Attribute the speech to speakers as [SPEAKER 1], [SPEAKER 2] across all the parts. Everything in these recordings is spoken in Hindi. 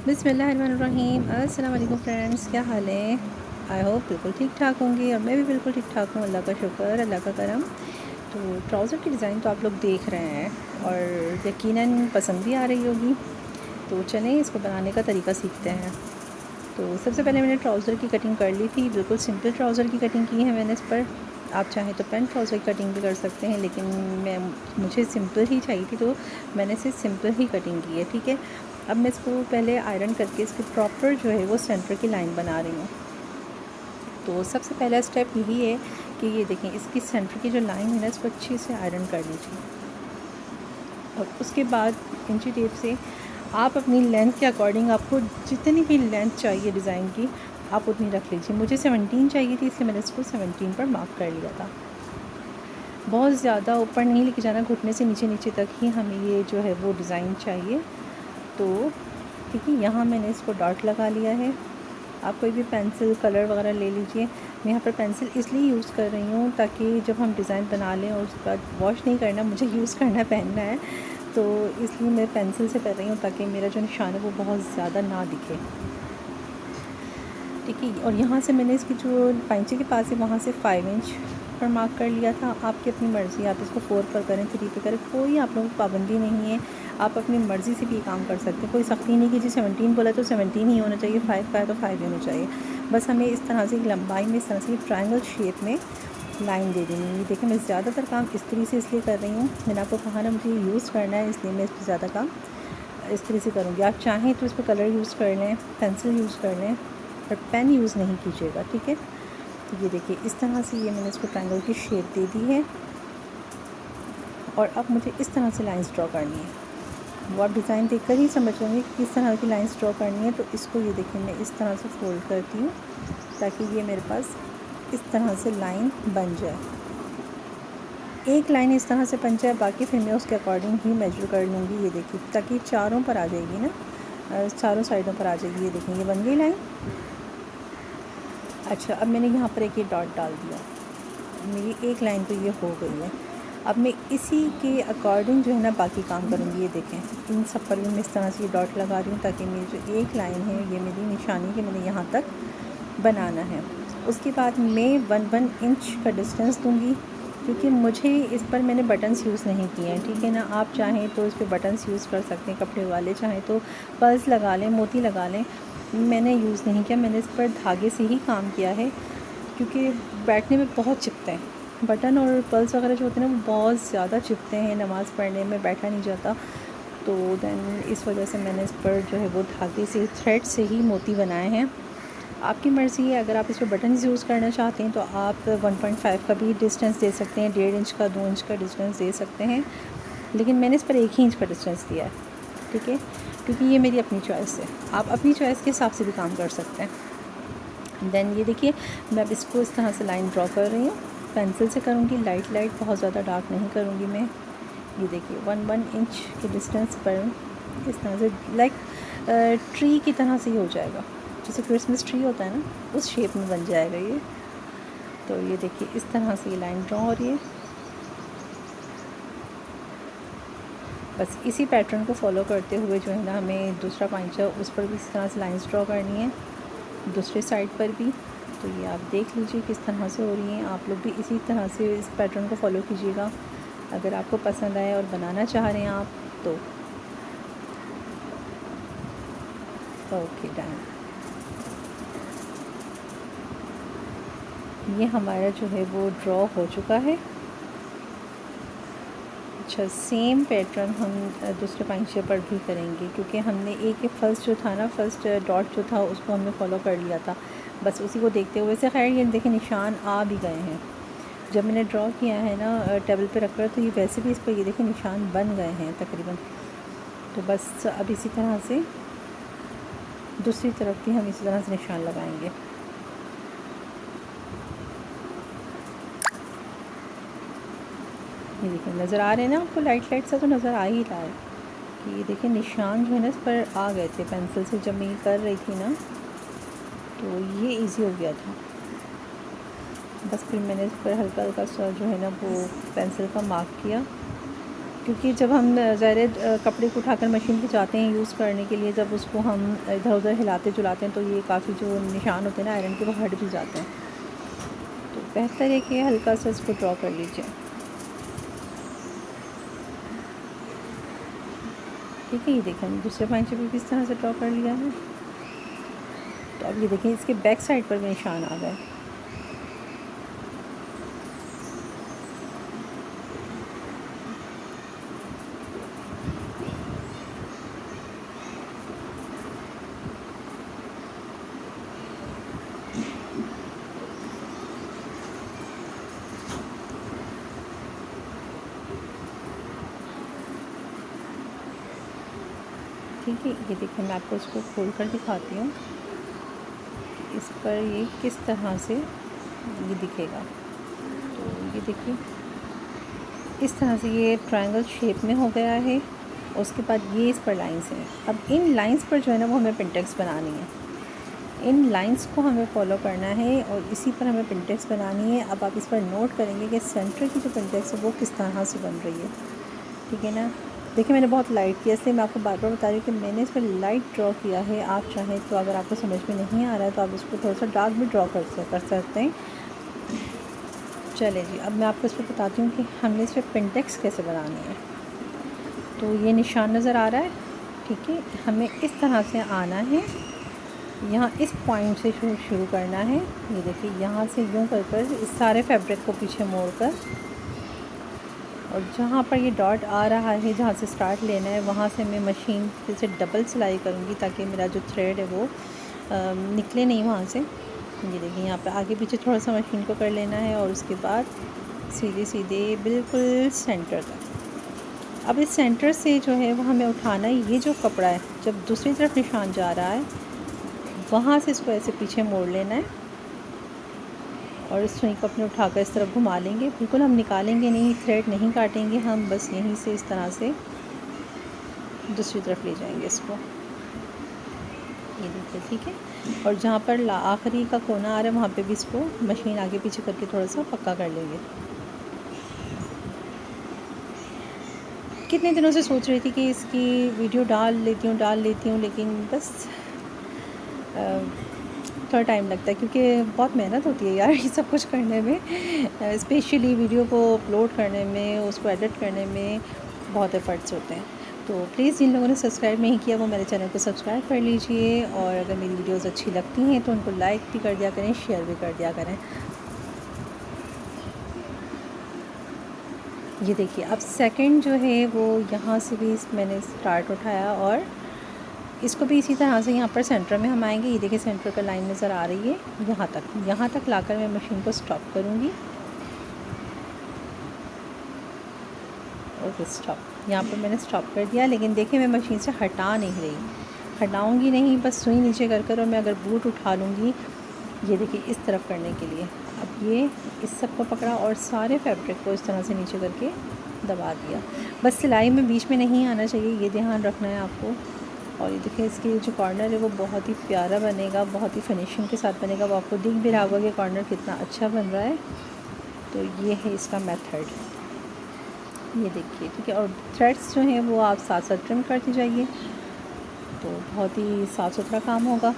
[SPEAKER 1] बिस्मिल्लाहिर्रहमानिर्रहीम। अस्सलाम वालेकुम फ्रेंड्स, क्या हाल है? आई होप बिल्कुल ठीक ठाक होंगे और मैं भी बिल्कुल ठीक ठाक हूँ। अल्लाह का शुक्र, अल्लाह का करम। तो ट्राउज़र की डिज़ाइन तो आप लोग देख रहे हैं और यकीनन पसंद भी आ रही होगी। तो चलें इसको बनाने का तरीका सीखते हैं। तो सबसे पहले मैंने ट्राउज़र की कटिंग कर ली थी। बिल्कुल सिंपल ट्राउज़र की कटिंग की है मैंने इस पर। आप चाहें तो पेंट ट्राउज़र की कटिंग भी कर सकते हैं, लेकिन मुझे सिंपल ही चाहिए थी, तो मैंने सिर्फ सिंपल ही कटिंग की है। ठीक है, अब मैं इसको पहले आयरन करके इसकी प्रॉपर जो है वो सेंटर की लाइन बना रही हूँ। तो सबसे पहला स्टेप यही है कि ये देखें, इसकी सेंटर की जो लाइन है ना, इसको अच्छे से आयरन कर लीजिए। और उसके बाद इंची टेप से आप अपनी लेंथ के अकॉर्डिंग, आपको जितनी भी लेंथ चाहिए डिज़ाइन की, आप उतनी रख लीजिए। मुझे 17 चाहिए थी, इसलिए मैंने इसको 17 पर मार्क कर लिया था। बहुत ज़्यादा ऊपर नहीं लेके जाना, घुटने से नीचे नीचे तक ही हमें ये जो है वो डिज़ाइन चाहिए। तो ठीक है, यहाँ मैंने इसको डॉट लगा लिया है। आप कोई भी पेंसिल कलर वगैरह ले लीजिए। मैं यहाँ पर पेंसिल इसलिए यूज़ कर रही हूँ ताकि जब हम डिज़ाइन बना लें और उसके बाद वॉश नहीं करना, मुझे यूज़ करना पहनना है, तो इसलिए मैं पेंसिल से कर रही हूँ ताकि मेरा जो निशान है वो बहुत ज़्यादा ना दिखे। ठीक है, और यहाँ से मैंने इसकी जो पैंची के पास है वहाँ से 5 इंच पर मार्क कर लिया था। आपकी अपनी मर्ज़ी, आप इसको 4 पर करें, 3 पे करें, कोई आप लोगों को पाबंदी नहीं है। आप अपनी मर्ज़ी से भी काम कर सकते हैं, कोई सख्ती नहीं कि जी 17 बोला तो 17 ही होना चाहिए, 5 का है तो 5 ही होना चाहिए। बस हमें इस तरह से लंबाई में इस तरह से ट्रायंगल शेप में लाइन दे देनी है। देखिए, मैं ज़्यादातर काम इस तरह से इसलिए कर रही हूँ, मैंने आपको कहा ना मुझे यूज़ करना है, इसलिए मैं इस पर ज़्यादा काम इस तरह से करूँगी। आप चाहें तो इस पर कलर यूज़ कर लें, पेंसिल यूज़ कर लें, पर पेन यूज़ नहीं कीजिएगा। ठीक है, तो ये देखिए, इस तरह से ये मैंने इसको ट्रायंगल की शेप दे दी है। और अब मुझे इस तरह से लाइंस ड्रॉ करनी है। वो आप डिज़ाइन देखकर ही समझ लेंगे कि किस तरह की लाइंस ड्रॉ करनी है। तो इसको ये देखिए, मैं इस तरह से फोल्ड करती हूँ ताकि ये मेरे पास इस तरह से लाइन बन जाए। एक लाइन इस तरह से बन जाए, बाकी फिर मैं उसके अकॉर्डिंग ही मेजर कर लूँगी। ये देखिए, ताकि चारों पर आ जाएगी ना, चारों साइडों पर आ जाएगी। ये देखिए, ये बन गई लाइन। अच्छा, अब मैंने यहाँ पर एक ये डॉट डाल दिया, मेरी एक लाइन तो ये हो गई है। अब मैं इसी के अकॉर्डिंग जो है ना बाकी काम करूँगी। ये देखें, इन सब पर भी मैं इस तरह से ये डॉट लगा रही हूँ ताकि मेरी जो एक लाइन है ये मेरी निशानी कि मैंने यहाँ तक बनाना है। उसके बाद मैं 1 इंच का डिस्टेंस दूँगी, क्योंकि मुझे इस पर मैंने बटन्स यूज़ नहीं किए हैं। ठीक है ना, आप चाहें तो इस पर बटन्स यूज़ कर सकते हैं, कपड़े वाले चाहें तो पर्ल्स लगा लें, मोती लगा लें। मैंने यूज़ नहीं किया, मैंने इस पर धागे से ही काम किया है, क्योंकि बैठने में बहुत चिपते हैं बटन और पर्ल्स वगैरह जो होते हैं ना, वो बहुत ज़्यादा चिपते हैं, नमाज़ पढ़ने में बैठा नहीं जाता। तो दैन इस वजह से मैंने इस पर जो है वो धागे से, थ्रेड से ही मोती बनाए हैं। आपकी मर्ज़ी है, अगर आप इस पर बटन यूज़ करना चाहते हैं तो आप 1.5 का भी डिस्टेंस दे सकते हैं, 1.5 इंच का, 2 इंच का डिस्टेंस दे सकते हैं, लेकिन मैंने इस पर 1 ही इंच का डिस्टेंस दिया है। ठीक है, क्योंकि ये मेरी अपनी चॉइस है, आप अपनी चॉइस के हिसाब से भी काम कर सकते हैं। दैन ये देखिए, मैं अब इसको इस तरह से लाइन ड्रॉ कर रही हूँ, पेंसिल से करूँगी, लाइट, बहुत ज़्यादा डार्क नहीं करूँगी मैं। ये देखिए, 1 इंच के डिस्टेंस पर इस तरह से लाइक ट्री की तरह से ही हो जाएगा, जैसे क्रिसमस ट्री होता है ना, उस शेप में बन जाएगा ये। तो ये देखिए, इस तरह से ये लाइन ड्रॉ हो रही है। बस इसी पैटर्न को फॉलो करते हुए जो है ना, हमें दूसरा पाइंचा उस पर भी इस तरह से लाइंस ड्रॉ करनी है, दूसरे साइड पर भी। तो ये आप देख लीजिए किस तरह से हो रही हैं। आप लोग भी इसी तरह से इस पैटर्न को फॉलो कीजिएगा, अगर आपको पसंद आए और बनाना चाह रहे हैं आप तो। Okay, done. ये हमारा जो है वो ड्रॉ हो चुका है। अच्छा, सेम पैटर्न हम दूसरे पाइंचे पर भी करेंगे, क्योंकि हमने एक फर्स्ट जो था ना, फर्स्ट डॉट जो था उसको हमने फॉलो कर लिया था, बस उसी को देखते हुए से। खैर, ये देखिए, निशान आ भी गए हैं। जब मैंने ड्रॉ किया है ना टेबल पे रखकर, तो ये वैसे भी इस पर ये देखिए निशान बन गए हैं तकरीबन। तो बस अब इसी तरह से दूसरी तरफ भी हम इसी तरह से निशान लगाएंगे। ये देखिए, नज़र आ रहे हैं ना आपको, लाइट सा तो नज़र आ ही रहा है कि ये देखिए निशान जो है ना इस पर आ गए थे पेंसिल से। जब मैं ये कर रही थी ना, तो ये इजी हो गया था। बस फिर मैंने इस पर हल्का सा जो है ना वो पेंसिल का मार्क किया, क्योंकि जब हम ज़ाहिर कपड़े को उठाकर मशीन पे जाते हैं यूज़ करने के लिए, जब उसको हम इधर उधर हिलाते जुलाते हैं तो ये काफ़ी जो निशान होते हैं ना आयरन के, वो हट भी जाते हैं। तो बेहतर है कि हल्का सा इसको ड्रॉ कर लीजिए। ठीक है, ये देखें हमने दूसरे पंचे पे भी इस तरह से ड्रॉ कर लिया है। तो अब ये देखें इसके बैक साइड पर भी निशान आ गए। ठीक है, ये देखिए मैं आपको इसको खोल कर दिखाती हूँ कि इस पर ये किस तरह से ये दिखेगा। तो ये देखिए इस तरह से ये ट्रायंगल शेप में हो गया है। उसके बाद ये इस पर लाइंस हैं। अब इन लाइंस पर जो है ना वो हमें पिंटेक्स बनानी है। इन लाइंस को हमें फॉलो करना है और इसी पर हमें पिंटेक्स बनानी है। अब आप इस पर नोट करेंगे कि सेंटर की जो पिंटेक्स है वो किस तरह से बन रही है। ठीक है ना, देखिए मैंने बहुत लाइट किया, इसलिए मैं आपको बार बार बता रही हूँ कि मैंने इस पर लाइट ड्रॉ किया है। आप चाहें तो अगर आपको समझ में नहीं आ रहा है तो आप इसको थोड़ा सा डार्क भी ड्रॉ कर सकते हैं। चले जी, अब मैं आपको इस पर बताती हूँ कि हमने इस पर पिंटेक्स कैसे बनानी है। तो ये निशान नज़र आ रहा है। ठीक है, हमें इस तरह से आना है, यहाँ इस पॉइंट से शुरू करना है। ये देखिए यहाँ से यूँ कर इस सारे फैब्रिक को पीछे मोड़ कर, और जहाँ पर ये डॉट आ रहा है जहाँ से स्टार्ट लेना है वहाँ से मैं मशीन से डबल सिलाई करूँगी ताकि मेरा जो थ्रेड है वो निकले नहीं वहाँ से। ये देखिए यहाँ पे आगे पीछे थोड़ा सा मशीन को कर लेना है और उसके बाद सीधे सीधे बिल्कुल सेंटर तक। अब इस सेंटर से जो है वो हमें उठाना है। ये जो कपड़ा है जब दूसरी तरफ निशान जा रहा है वहाँ से इसको ऐसे पीछे मोड़ लेना है और इस सुई को अपने उठाकर इस तरफ घुमा लेंगे। बिल्कुल हम निकालेंगे नहीं, थ्रेड नहीं काटेंगे हम, बस यहीं से इस तरह से दूसरी तरफ ले जाएंगे इसको। ये देखिए ठीक है, और जहाँ पर आखिरी का कोना आ रहा है वहाँ पे भी इसको मशीन आगे पीछे करके थोड़ा सा पक्का कर लेंगे। कितने दिनों से सोच रही थी कि इसकी वीडियो डाल लेती हूँ लेकिन बस थोड़ा टाइम लगता है क्योंकि बहुत मेहनत होती है यार ये सब कुछ करने में, स्पेशली वीडियो को अपलोड करने में, उसको एडिट करने में बहुत एफर्ट्स होते हैं। तो प्लीज़ जिन लोगों ने सब्सक्राइब नहीं किया वो मेरे चैनल को सब्सक्राइब कर लीजिए, और अगर मेरी वीडियोस अच्छी लगती हैं तो उनको लाइक भी कर दिया करें, शेयर भी कर दिया करें। ये देखिए अब सेकंड जो है वो यहाँ से भी मैंने स्टार्ट उठाया और इसको भी इसी तरह से यहाँ पर सेंटर में हम आएंगे। ये देखिए सेंटर का लाइन नज़र आ रही है, यहाँ तक लाकर मैं मशीन को स्टॉप करूँगी और स्टॉप। यहाँ पर मैंने स्टॉप कर दिया, लेकिन देखिए मैं मशीन से हटा नहीं रही, हटाऊँगी नहीं, बस सुई नीचे कर और मैं अगर बूट उठा लूँगी, ये देखिए इस तरफ करने के लिए। अब ये इस सब को पकड़ा और सारे फैब्रिक को इस तरह से नीचे करके दबा दिया। बस सिलाई में बीच में नहीं आना चाहिए, ये ध्यान रखना है आपको। और ये देखिए इसकी जो कॉर्नर है वो बहुत ही प्यारा बनेगा, बहुत ही फिनिशिंग के साथ बनेगा। वो आपको दिख भी रहा होगा कि कॉर्नर कितना अच्छा बन रहा है। तो ये है इसका मेथड, ये देखिए ठीक है। और थ्रेड्स जो हैं वो आप साथ साथ ट्रिम करते जाइए तो बहुत ही साफ़ सुथरा काम होगा।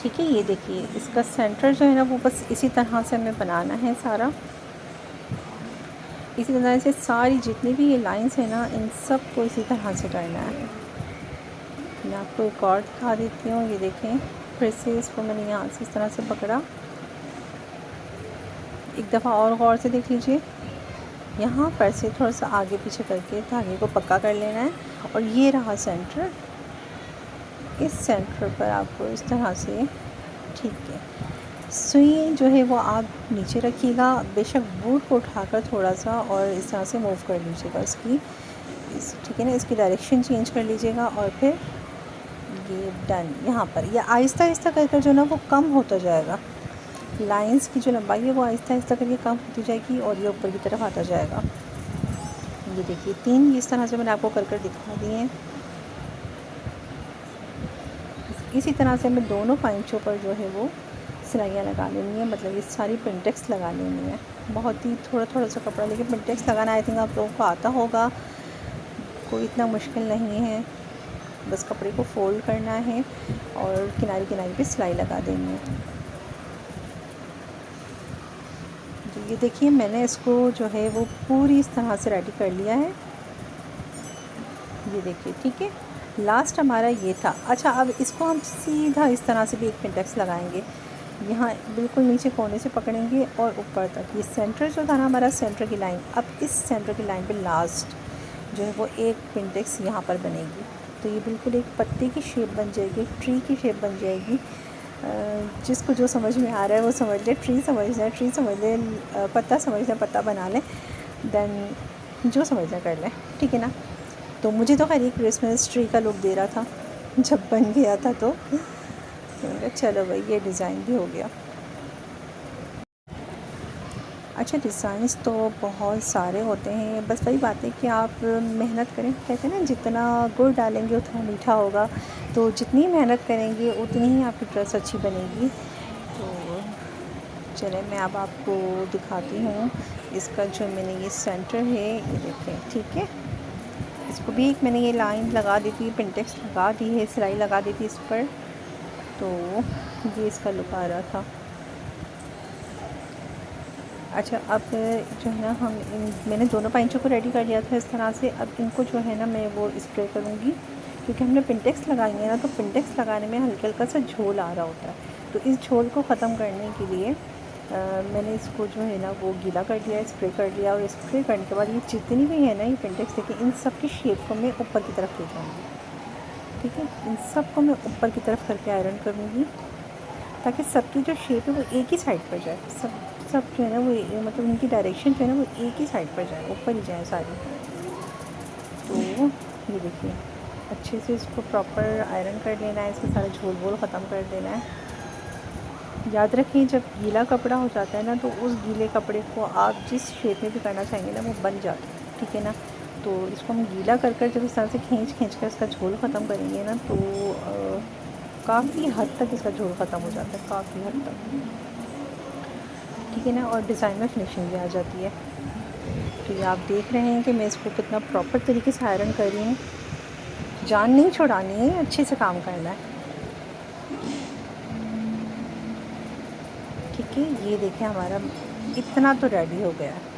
[SPEAKER 1] ठीक है, ये देखिए इसका सेंटर जो है ना वो बस इसी तरह से हमें बनाना है सारा। इसी तरह से सारी जितनी भी ये लाइंस हैं ना इन सब को इसी तरह से करना है। मैं आपको एक और दिखा देती हूँ। ये देखें फिर से इसको मैंने यहाँ से इस तरह से पकड़ा, एक दफ़ा और गौर से देख लीजिए। यहाँ पर से थोड़ा सा आगे पीछे करके धागे को पक्का कर लेना है और ये रहा सेंटर। इस सेंटर पर आपको इस तरह से, ठीक है, सुई जो है वो आप नीचे रखिएगा, बेशक बूट को उठाकर थोड़ा सा और इस तरह से मूव कर लीजिएगा इसकी, ठीक है ना, इसकी डायरेक्शन चेंज कर लीजिएगा और फिर ये डन। यहाँ पर यह आहिस्ता आहिस्ता कर जो ना वो कम होता जाएगा, लाइंस की जो लंबाई है वो आहिस्ता आहिस्ता करके कम होती जाएगी और ये ऊपर की तरफ आता जाएगा। ये देखिए 3 इस तरह से मैंने आपको कर दिखा दिए हैं। इसी तरह से हमें दोनों पैंचों पर जो है वो सिलाइयाँ लगा लेनी है, मतलब ये सारी पिंटेक्स लगा लेनी है। बहुत ही थोड़ा थोड़ा सा कपड़ा लेके पिंटेक्स लगाना आई थिंक आप लोगों को आता होगा, कोई इतना मुश्किल नहीं है। बस कपड़े को फोल्ड करना है और किनारे किनारे पे सिलाई लगा देनी है। तो ये देखिए मैंने इसको जो है वो पूरी इस तरह से रेडी कर लिया है, ये देखिए, ठीक है। लास्ट हमारा ये था। अच्छा, अब इसको हम सीधा इस तरह से भी एक पिंटेक्स लगाएंगे, यहाँ बिल्कुल नीचे कोने से पकड़ेंगे और ऊपर तक। ये सेंटर जो था ना हमारा, सेंटर की लाइन, अब इस सेंटर की लाइन पे लास्ट जो है वो एक पिंटेक्स यहाँ पर बनेगी। तो ये बिल्कुल एक पत्ते की शेप बन जाएगी, ट्री की शेप बन जाएगी। जिसको जो समझ में आ रहा है वो समझ ले, ट्री समझना है ट्री समझ ले, पत्ता समझना पत्ता बना लें, देन जो समझना कर लें, ठीक है ना। तो मुझे तो खैर एक क्रिसमस ट्री का लुक दे रहा था जब बन गया था, तो चलो भाई ये डिज़ाइन भी हो गया। अच्छा, डिज़ाइंस तो बहुत सारे होते हैं, बस वही बात है कि आप मेहनत करें। कहते हैं ना, जितना गुड़ डालेंगे उतना मीठा होगा, तो जितनी मेहनत करेंगे उतनी ही आपकी ड्रेस अच्छी बनेगी। तो चलें मैं अब आपको दिखाती हूँ इसका जो मैंने ये सेंटर है, ये देखें, ठीक है। इसको भी एक मैंने ये लाइन लगा दी थी, पिंटेक्स लगा दी है, सिलाई लगा दी थी इस पर, तो ये इसका लुक आ रहा था। अच्छा, अब जो है ना मैंने दोनों पैंचों को रेडी कर लिया था इस तरह से। अब इनको जो है ना मैं वो स्प्रे करूँगी, क्योंकि हमने पिंटेक्स लगाएंगे ना, तो पिंटेक्स लगाने में हल्का हल्का सा झोल आ रहा होता है। तो इस झोल को ख़त्म करने के लिए मैंने इसको जो है ना वो गीला कर दिया, स्प्रे कर दिया। और स्प्रे करने के बाद ये जितनी भी है ना ये पिंटेक्स, देखिए इन सब की शेप को मैं ऊपर की तरफ ले जाऊँगी, ठीक है। इन सब को मैं ऊपर की तरफ करके आयरन करूँगी, ताकि सबकी जो शेप है वो एक ही साइड पर जाए। सब जो है ना वो मतलब उनकी डायरेक्शन जो है ना वो एक ही साइड पर जाए, ऊपर ही जाए सारी। तो ये देखिए अच्छे से इसको प्रॉपर आयरन कर लेना है, इसके सारे झोल वोल ख़त्म कर देना है। याद रखें, जब गीला कपड़ा हो जाता है ना, तो उस गीले कपड़े को आप जिस शेप में भी करना चाहेंगे ना वो बन जाता है, ठीक है ना। तो इसको हम गीला कर जब इस तरह से खींच कर इसका झोल ख़त्म करेंगे ना, तो काफ़ी हद तक इसका झोल ख़त्म हो जाता है, काफ़ी हद तक, ठीक है ना। और डिज़ाइन में फिनिशिंग भी आ जाती है। तो ये आप देख रहे हैं कि मैं इसको कितना प्रॉपर तरीके से आयरन कर रही हूँ। जान नहीं छुड़ानी है, अच्छे से काम करना है, ठीक है। ये देखें हमारा इतना तो रेडी हो गया है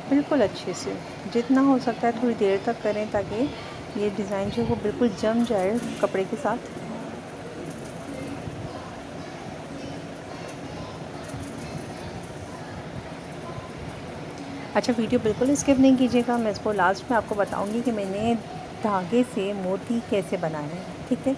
[SPEAKER 1] बिल्कुल अच्छे से। जितना हो सकता है थोड़ी देर तक करें, ताकि ये डिज़ाइन जो है वो बिल्कुल जम जाए कपड़े के साथ। अच्छा, वीडियो बिल्कुल स्किप नहीं कीजिएगा, मैं इसको लास्ट में आपको बताऊंगी कि मैंने धागे से मोती कैसे बनाए हैं, ठीक है,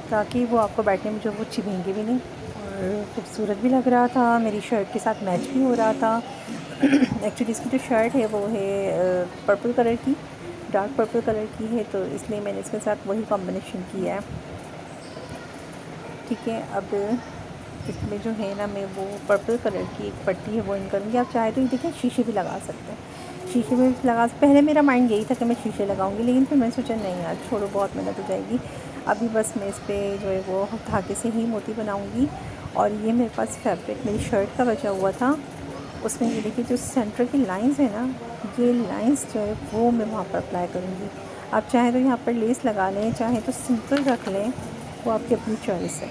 [SPEAKER 1] ताकि वो आपको बैठने में जो वो चिभेंगे भी नहीं और खूबसूरत भी लग रहा था, मेरी शर्ट के साथ मैच भी हो रहा था। एक्चुअली इसकी जो शर्ट है वो है पर्पल कलर की, डार्क पर्पल कलर की है, तो इसलिए मैंने इसके साथ वही कॉम्बिनेशन किया है, ठीक है। अब इसमें जो है ना मैं वो पर्पल कलर की एक पट्टी है वो इन करूँगी। आप चाहे तो ये देखिए शीशे भी लगा सकते हैं, शीशे में लगा। पहले मेरा माइंड यही था कि मैं शीशे लगाऊंगी, लेकिन फिर मैंने सोचा नहीं यार छोड़ो, बहुत मेहनत हो जाएगी। अभी बस मैं इस पर जो है वो धागे से ही मोती बनाऊँगी। और ये मेरे पास फैब्रिक मेरी शर्ट का बचा हुआ था, उसमें ये देखिए जो सेंटर की लाइंस है ना, ये लाइंस जो है वो मैं वहाँ पर अप्लाई करूँगी। आप चाहें तो यहाँ पर लेस लगा लें, चाहें तो सिंपल रख लें, वो आपकी अपनी चॉइस है।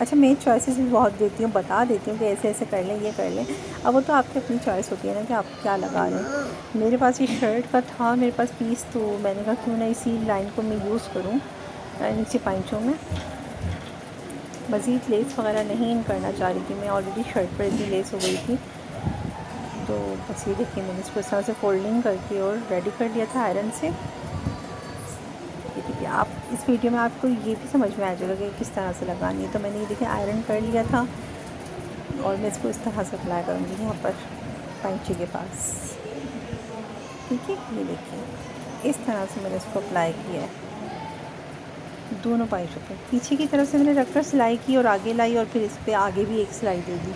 [SPEAKER 1] अच्छा, मैं चॉइसेस भी बहुत देती हूँ, बता देती हूँ कि ऐसे ऐसे कर लें, ये कर लें। अब वो तो आपकी अपनी चॉइस होती है ना कि आप क्या लगा रहे हैं। मेरे पास ये शर्ट का था मेरे पास पीस, तो मैंने कहा क्यों ना इसी लाइन को मैं यूज़ करूँ नीचे पैंचों में। मज़ीद लेस वगैरह नहीं इन करना चाह रही थी मैं, ऑलरेडी शर्ट पर इतनी लेस हो गई थी। तो बस ये देखिए मैंने इसको इस तरह से फोल्डिंग करके और रेडी कर लिया था आयरन से। ये देखिए आप इस वीडियो में आपको ये भी समझ में आ जाएगा कि किस तरह से लगानी है। तो मैंने ये देखिए आयरन कर लिया था और मैं इसको इस तरह से अप्लाई करूँगी यहाँ पर पैंचे के पास, ठीक है। ये देखिए इस तरह से मैंने इसको अप्लाई किया है दोनों पैंचों पर। पीछे की तरफ से मैंने रखकर सिलाई की और आगे लाई, और फिर इस पर आगे भी एक सिलाई दे दी।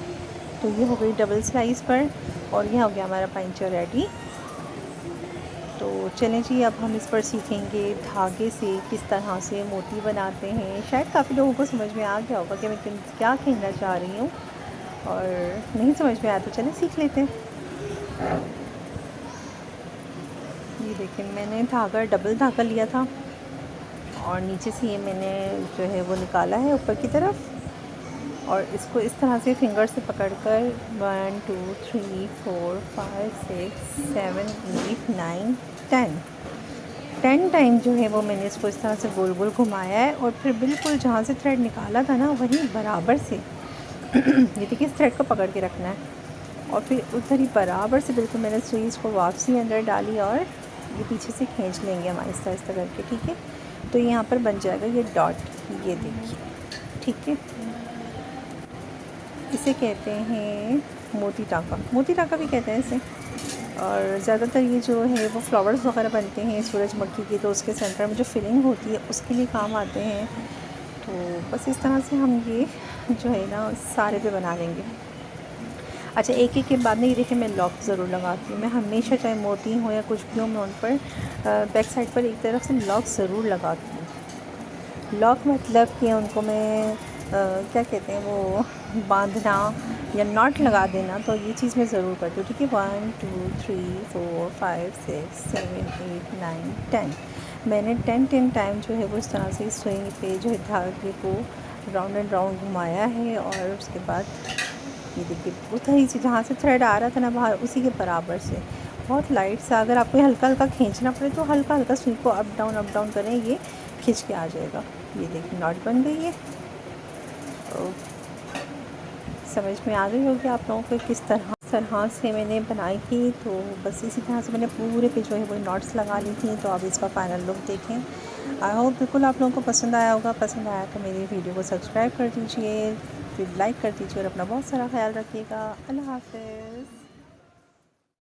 [SPEAKER 1] तो ये हो गई डबल सिलाई इस पर, और ये हो गया हमारा पैंचा रेडी। तो चलें जी, अब हम इस पर सीखेंगे धागे से किस तरह से मोती बनाते हैं। शायद काफ़ी लोगों को समझ में आ गया होगा कि मैं क्या कहना चाह रही हूँ, और नहीं समझ में आया तो चलें सीख लेते हैं। ये देखिए, मैंने धागा डबल धागा लिया था और नीचे से ये मैंने जो है वो निकाला है ऊपर की तरफ, और इसको इस तरह से फिंगर से पकड़कर 1 2 3 4 5 6 7 8 9 10 टाइम जो है वो मैंने इसको इस तरह से गोल गोल घुमाया है, और फिर बिल्कुल जहाँ से थ्रेड निकाला था ना वहीं बराबर से ये देखिए, इस थ्रेड को पकड़ के रखना है, और फिर उधर ही बराबर से बिल्कुल मैंने सुई इसको वापसी अंदर डाली, और ये पीछे से खींच लेंगे हम आहिस्ता आहिस्ता करके। ठीक है, तो यहाँ पर बन जाएगा ये डॉट, ये देखिए। ठीक है, इसे कहते हैं मोती टाँका भी कहते हैं इसे। और ज़्यादातर ये जो है वो फ्लावर्स वगैरह बनते हैं सूरजमुखी की, तो उसके सेंटर में जो फिलिंग होती है उसके लिए काम आते हैं। तो बस इस तरह से हम ये जो है ना सारे पे बना लेंगे। अच्छा, एक एक के बाद में ये देखिए, मैं लॉक ज़रूर लगाती हूँ। मैं हमेशा चाहे मोती हो या कुछ भी हो, मैं उन पर बैक साइड पर एक तरफ से लॉक ज़रूर लगाती हूँ। लॉक मतलब कि उनको मैं क्या कहते हैं वो बांधना या नॉट लगा देना, तो ये चीज़ मैं ज़रूर करती हूँ। ठीक है, 1 2 3 4 5 6 7 8 9 10 मैंने 10 टाइम जो है वो इस तरह से सुई पे जो है धागे को राउंड एंड राउंड घुमाया है, और उसके बाद ये देखिए उधर से जहाँ से थ्रेड आ रहा था ना बाहर, उसी के बराबर से बहुत लाइट सा, अगर आपको हल्का हल्का खींचना पड़े तो हल्का हल्का सुई को अप डाउन करें, ये खींच के आ जाएगा। ये देखिए नॉट बन गई है। तो समझ में आ गई होगी आप लोगों को किस तरह से मैंने बनाई थी। तो बस इसी तरह से मैंने पूरे पे जो है वो नॉट्स लगा ली थी। तो अब इसका फाइनल लुक देखें। आई होप बिल्कुल आप लोगों को पसंद आया होगा। पसंद आया तो मेरी वीडियो को सब्सक्राइब कर दीजिए, फिर लाइक कर दीजिए, और अपना बहुत सारा ख्याल रखिएगा। अल्लाह हाफ़िज़।